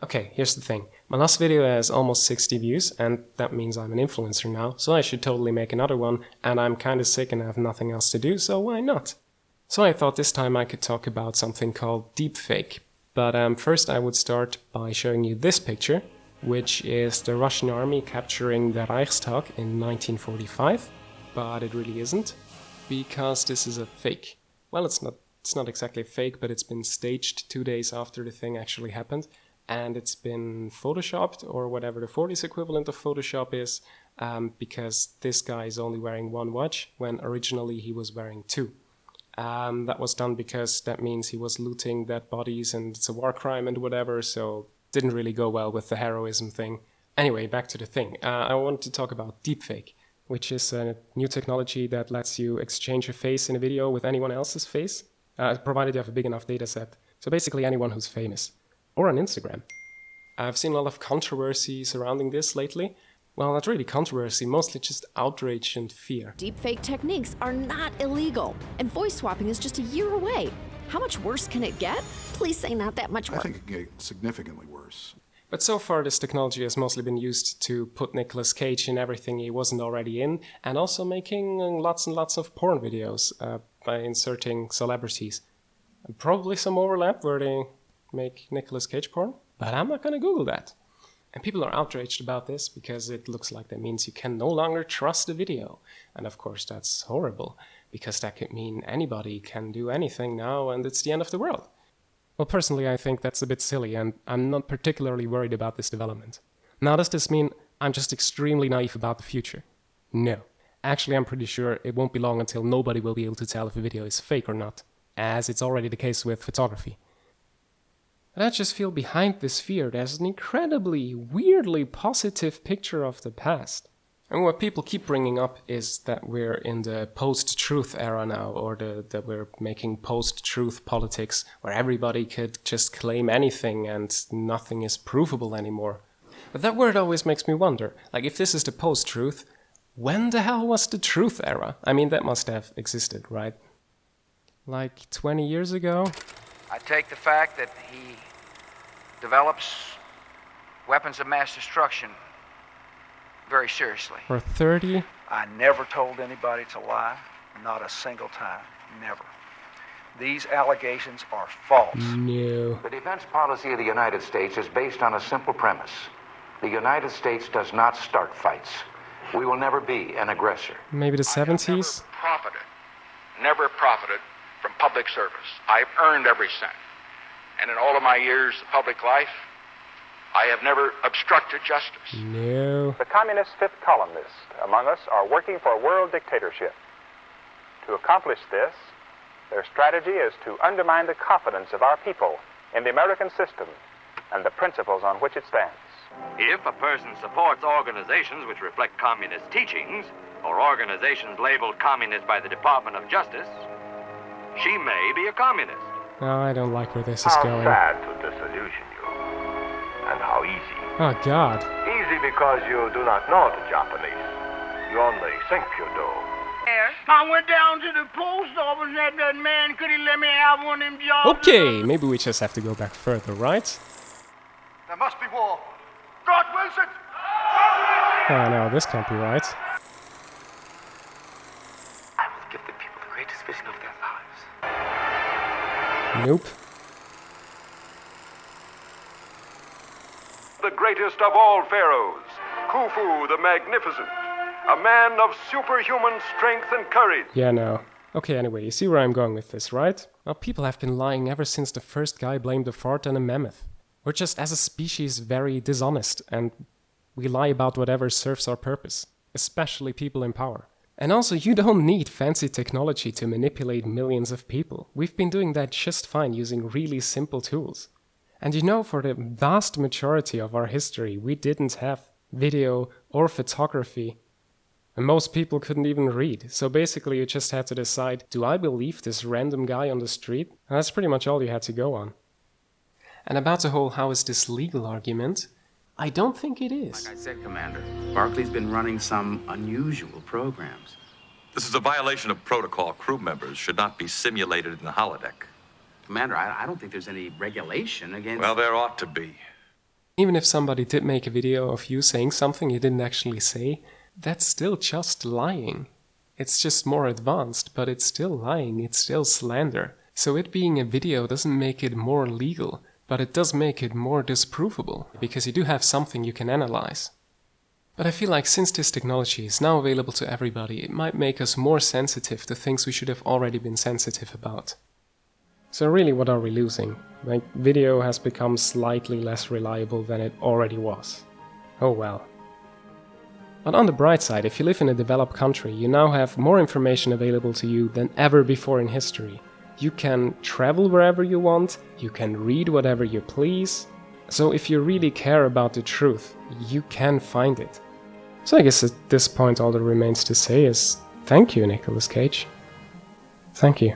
Okay, here's the thing. My last video has almost 60 views, and that means I'm an influencer now, so I should totally make another one, and I'm kinda sick and have nothing else to do, so why not? So I thought this time I could talk about something called DeepFake. But first I would start by showing you this picture, which is the Russian army capturing the Reichstag in 1945, but it really isn't, because this is a fake. Well, it's not exactly fake, but it's been staged 2 days after the thing actually happened, and it's been photoshopped, or whatever the 40s equivalent of Photoshop is, because this guy is only wearing one watch, when originally he was wearing two. That was done because that means he was looting dead bodies and it's a war crime and whatever, so didn't really go well with the heroism thing. Anyway, back to the thing. I wanted to talk about DeepFake, which is a new technology that lets you exchange a face in a video with anyone else's face, provided you have a big enough data set. So basically anyone who's famous. Or on Instagram. I've seen a lot of controversy surrounding this lately. Well, not really controversy, mostly just outrage and fear. Deepfake techniques are not illegal, and voice swapping is just a year away. How much worse can it get? Please say not that much worse. I think it can get significantly worse. But so far this technology has mostly been used to put Nicolas Cage in everything he wasn't already in, and also making lots and lots of porn videos by inserting celebrities. And probably some overlap where they make Nicolas Cage porn, but I'm not gonna Google that. And people are outraged about this because it looks like that means you can no longer trust the video. And of course that's horrible, because that could mean anybody can do anything now and it's the end of the world. Well, personally I think that's a bit silly, and I'm not particularly worried about this development. Now, does this mean I'm just extremely naive about the future? No. Actually, I'm pretty sure it won't be long until nobody will be able to tell if a video is fake or not, as it's already the case with photography. But I just feel behind this fear there's an incredibly, weirdly positive picture of the past. And what people keep bringing up is that we're in the post-truth era now, or that we're making post-truth politics, where everybody could just claim anything and nothing is provable anymore. But that word always makes me wonder, like if this is the post-truth, when the hell was the truth era? I mean, that must have existed, right? Like 20 years ago? I take the fact that he develops weapons of mass destruction very seriously. Or 30? I never told anybody to lie, not a single time, never. These allegations are false. No. The defense policy of the United States is based on a simple premise. The United States does not start fights. We will never be an aggressor. Maybe the 70s? Never profited from public service. I've earned every cent. And in all of my years of public life, I have never obstructed justice. No. The communist fifth columnists among us are working for world dictatorship. To accomplish this, their strategy is to undermine the confidence of our people in the American system and the principles on which it stands. If a person supports organizations which reflect communist teachings, or organizations labeled communist by the Department of Justice, she may be a communist. Oh, I don't like where this is going. How sad to disillusion you. And how easy. Oh, God. Easy because you do not know the Japanese. You only think you do. I went down to the post office and asked that man, could he let me have one of them jobs? Okay, maybe we just have to go back further, right? There must be war. God wills it! Oh no, this can't be right. I will give the people the greatest vision of their lives. Nope. The greatest of all pharaohs, Khufu the Magnificent, a man of superhuman strength and courage. Yeah, no. Okay, anyway, you see where I'm going with this, right? Well, people have been lying ever since the first guy blamed a fart on a mammoth. We're just, as a species, very dishonest, and we lie about whatever serves our purpose, especially people in power. And also, you don't need fancy technology to manipulate millions of people. We've been doing that just fine using really simple tools. And you know, for the vast majority of our history, we didn't have video or photography. And most people couldn't even read. So basically, you just had to decide, do I believe this random guy on the street? And that's pretty much all you had to go on. And about the whole how is this legal argument, I don't think it is. Like I said, Commander, Barclay's been running some unusual programs. This is a violation of protocol. Crew members should not be simulated in the holodeck. Commander, I don't think there's any regulation against... Well, there ought to be. Even if somebody did make a video of you saying something you didn't actually say, that's still just lying. It's just more advanced, but it's still lying, it's still slander. So it being a video doesn't make it more legal, but it does make it more disprovable, because you do have something you can analyze. But I feel like since this technology is now available to everybody, it might make us more sensitive to things we should have already been sensitive about. So really, what are we losing? Like, video has become slightly less reliable than it already was. Oh well. But on the bright side, if you live in a developed country, you now have more information available to you than ever before in history. You can travel wherever you want, you can read whatever you please. So if you really care about the truth, you can find it. So I guess at this point all that remains to say is thank you, Nicolas Cage. Thank you.